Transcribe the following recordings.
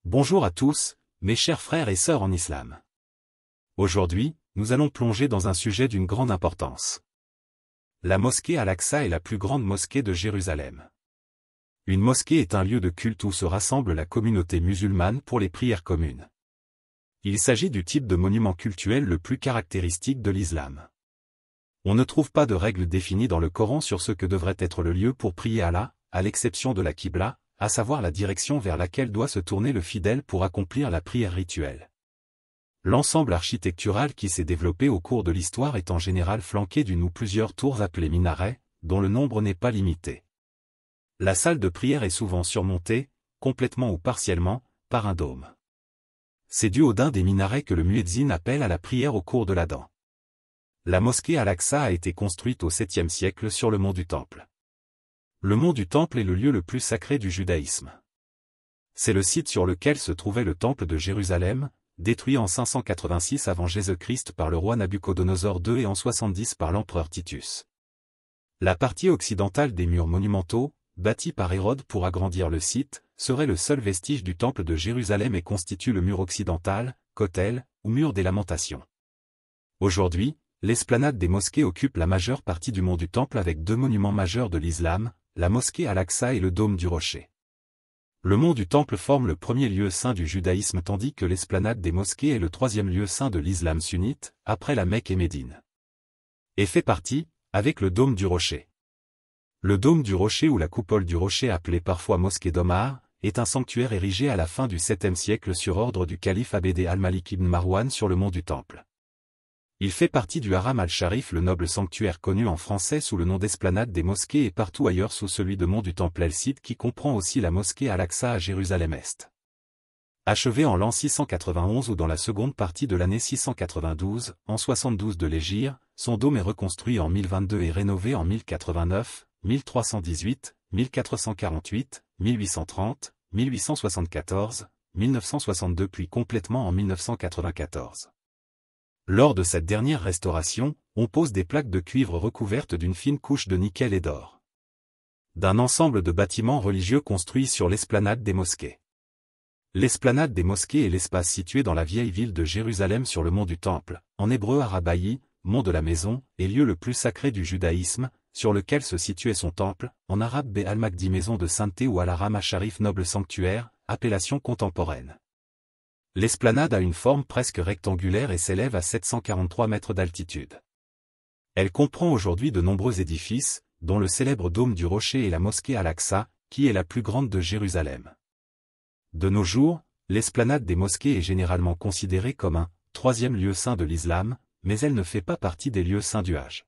Bonjour à tous, mes chers frères et sœurs en islam. Aujourd'hui, nous allons plonger dans un sujet d'une grande importance. La mosquée Al-Aqsa est la plus grande mosquée de Jérusalem. Une mosquée est un lieu de culte où se rassemble la communauté musulmane pour les prières communes. Il s'agit du type de monument cultuel le plus caractéristique de l'islam. On ne trouve pas de règles définies dans le Coran sur ce que devrait être le lieu pour prier Allah, à l'exception de la Qibla, à savoir la direction vers laquelle doit se tourner le fidèle pour accomplir la prière rituelle. L'ensemble architectural qui s'est développé au cours de l'histoire est en général flanqué d'une ou plusieurs tours appelées minarets, dont le nombre n'est pas limité. La salle de prière est souvent surmontée, complètement ou partiellement, par un dôme. C'est dû au d'un des minarets que le muezzin appelle à la prière au cours de l'adhan. La mosquée Al-Aqsa a été construite au 7e siècle sur le mont du Temple. Le mont du Temple est le lieu le plus sacré du judaïsme. C'est le site sur lequel se trouvait le temple de Jérusalem, détruit en 586 avant Jésus-Christ par le roi Nabuchodonosor II et en 70 par l'empereur Titus. La partie occidentale des murs monumentaux, bâtie par Hérode pour agrandir le site, serait le seul vestige du temple de Jérusalem et constitue le mur occidental, qu'autel, ou mur des lamentations. Aujourd'hui, l'esplanade des mosquées occupe la majeure partie du mont du Temple avec deux monuments majeurs de l'islam, la mosquée Al-Aqsa et le dôme du Rocher. Le mont du Temple forme le premier lieu saint du judaïsme tandis que l'esplanade des mosquées est le troisième lieu saint de l'islam sunnite, après la Mecque et Médine. Et fait partie, avec le dôme du Rocher. Le dôme du Rocher ou la coupole du Rocher appelée parfois mosquée d'Omar, est un sanctuaire érigé à la fin du 7e siècle sur ordre du calife Abd al-Malik ibn Marwan sur le mont du Temple. Il fait partie du Haram al-Sharif, le noble sanctuaire connu en français sous le nom d'esplanade des mosquées et partout ailleurs sous celui de mont du Temple el-Cid qui comprend aussi la mosquée Al-Aqsa à Jérusalem-Est. Achevé en l'an 691 ou dans la seconde partie de l'année 692, en 72 de l'Hégire, son dôme est reconstruit en 1022 et rénové en 1089, 1318, 1448, 1830, 1874, 1962 puis complètement en 1994. Lors de cette dernière restauration, on pose des plaques de cuivre recouvertes d'une fine couche de nickel et d'or. D'un ensemble de bâtiments religieux construits sur l'esplanade des mosquées. L'esplanade des mosquées est l'espace situé dans la vieille ville de Jérusalem sur le mont du Temple, en hébreu Arabaï, mont de la maison, et lieu le plus sacré du judaïsme, sur lequel se situait son temple, en arabe Be al-Makdi maison de sainteté ou al-Haram al-Sharif noble sanctuaire, appellation contemporaine. L'esplanade a une forme presque rectangulaire et s'élève à 743 mètres d'altitude. Elle comprend aujourd'hui de nombreux édifices, dont le célèbre dôme du Rocher et la mosquée Al-Aqsa, qui est la plus grande de Jérusalem. De nos jours, l'esplanade des mosquées est généralement considérée comme un troisième lieu saint de l'islam, mais elle ne fait pas partie des lieux saints du Hajj.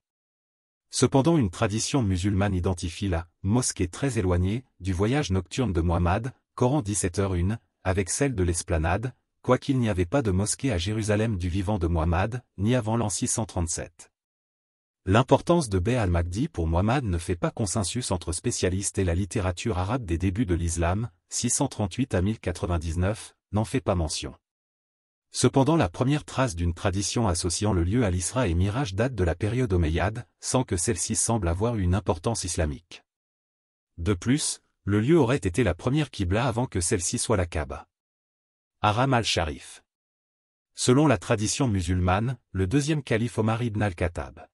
Cependant une tradition musulmane identifie la mosquée très éloignée du voyage nocturne de Muhammad, Coran 17h01, avec celle de l'esplanade, quoiqu'il n'y avait pas de mosquée à Jérusalem du vivant de Muhammad, ni avant l'an 637. L'importance de Be al-Makdi pour Muhammad ne fait pas consensus entre spécialistes et la littérature arabe des débuts de l'islam, 638 à 1099, n'en fait pas mention. Cependant la première trace d'une tradition associant le lieu à l'Isra et Miraj date de la période omeyyade, sans que celle-ci semble avoir eu une importance islamique. De plus, le lieu aurait été la première Qibla avant que celle-ci soit la Kaaba. Haram al-Sharif. Selon la tradition musulmane, le deuxième calife Omar ibn al-Khattab.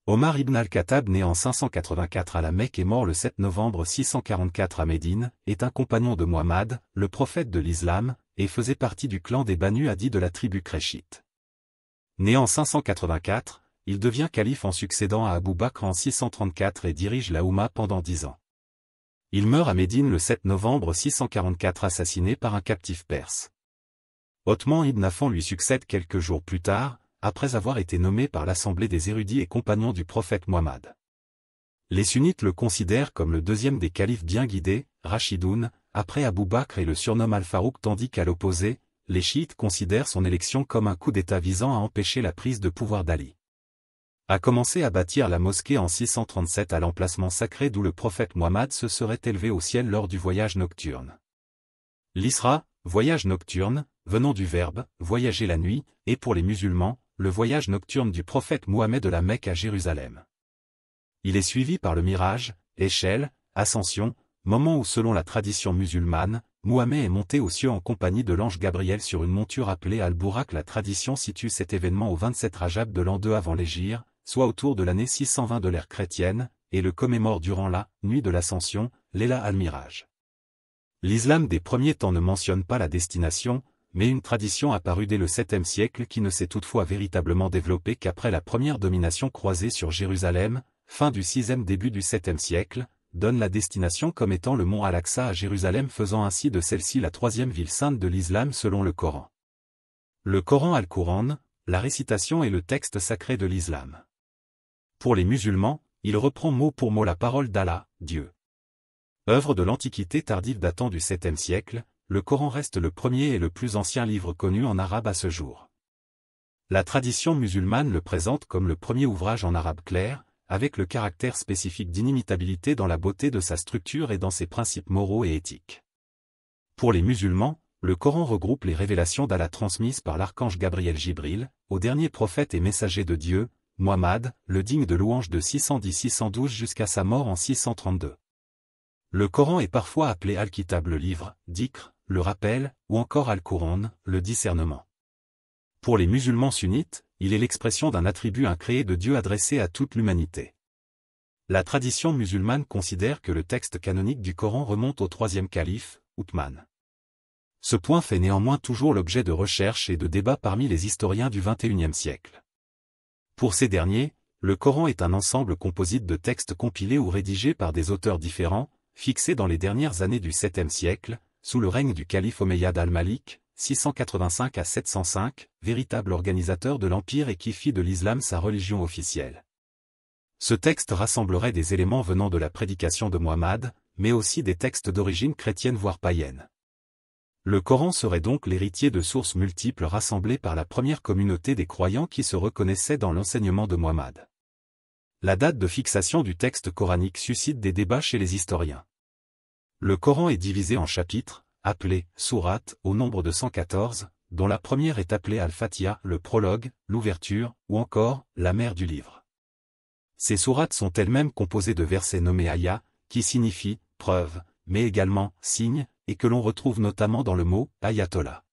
Omar ibn al-Khattab né en 584 à la Mecque et mort le 7 novembre 644 à Médine, est un compagnon de Muhammad, le prophète de l'islam, et faisait partie du clan des Banu Adi de la tribu Qrayshite. Né en 584, il devient calife en succédant à Abu Bakr en 634 et dirige la Oumma pendant 10 ans. Il meurt à Médine le 7 novembre 644 assassiné par un captif perse. Othman ibn Affan lui succède quelques jours plus tard, après avoir été nommé par l'assemblée des érudits et compagnons du prophète Muhammad. Les sunnites le considèrent comme le deuxième des califes bien guidés, Rashidoun, après Abu Bakr et le surnomment Al-Farouk tandis qu'à l'opposé, les chiites considèrent son élection comme un coup d'état visant à empêcher la prise de pouvoir d'Ali. A commencé à bâtir la mosquée en 637 à l'emplacement sacré d'où le prophète Muhammad se serait élevé au ciel lors du voyage nocturne. L'Isra, voyage nocturne, venant du verbe « voyager la nuit », et pour les musulmans, le voyage nocturne du prophète Mohammed de la Mecque à Jérusalem. Il est suivi par le Miraj, échelle, ascension, moment où selon la tradition musulmane, Mohammed est monté aux cieux en compagnie de l'ange Gabriel sur une monture appelée Al-Bourak. La tradition situe cet événement au 27 Rajab de l'an 2 avant l'Hégire, soit autour de l'année 620 de l'ère chrétienne, et le commémore durant la « nuit de l'Ascension », Layla al-Miraj. L'islam des premiers temps ne mentionne pas la destination, mais une tradition apparue dès le 7e siècle qui ne s'est toutefois véritablement développée qu'après la première domination croisée sur Jérusalem, fin du 6e début du 7e siècle, donne la destination comme étant le mont Al-Aqsa à Jérusalem, faisant ainsi de celle-ci la troisième ville sainte de l'islam selon le Coran. Le Coran Al-Qur'an, la récitation est le texte sacré de l'islam. Pour les musulmans, il reprend mot pour mot la parole d'Allah, Dieu. Œuvre de l'Antiquité tardive datant du 7e siècle, le Coran reste le premier et le plus ancien livre connu en arabe à ce jour. La tradition musulmane le présente comme le premier ouvrage en arabe clair, avec le caractère spécifique d'inimitabilité dans la beauté de sa structure et dans ses principes moraux et éthiques. Pour les musulmans, le Coran regroupe les révélations d'Allah transmises par l'archange Gabriel Jibril, au dernier prophète et messager de Dieu, Muhammad, le digne de louange de 610-612 jusqu'à sa mort en 632. Le Coran est parfois appelé Al-Kitab, le livre, Dhikr, le rappel, ou encore Al-Qur'an, le discernement. Pour les musulmans sunnites, il est l'expression d'un attribut incréé de Dieu adressé à toute l'humanité. La tradition musulmane considère que le texte canonique du Coran remonte au troisième calife, Uthman. Ce point fait néanmoins toujours l'objet de recherches et de débats parmi les historiens du XXIe siècle. Pour ces derniers, le Coran est un ensemble composite de textes compilés ou rédigés par des auteurs différents, fixés dans les dernières années du 7e siècle, sous le règne du calife Omeyyade al-Malik, 685 à 705, véritable organisateur de l'Empire et qui fit de l'islam sa religion officielle. Ce texte rassemblerait des éléments venant de la prédication de Muhammad, mais aussi des textes d'origine chrétienne voire païenne. Le Coran serait donc l'héritier de sources multiples rassemblées par la première communauté des croyants qui se reconnaissaient dans l'enseignement de Muhammad. La date de fixation du texte coranique suscite des débats chez les historiens. Le Coran est divisé en chapitres, appelés sourates, au nombre de 114, dont la première est appelée Al-Fatiha, le prologue, l'ouverture, ou encore, la mère du livre. Ces sourates sont elles-mêmes composées de versets nommés ayah, qui signifient « preuve », mais également « signe », et que l'on retrouve notamment dans le mot « ayatollah ».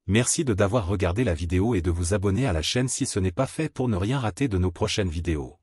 Merci d'avoir regardé la vidéo et de vous abonner à la chaîne si ce n'est pas fait pour ne rien rater de nos prochaines vidéos.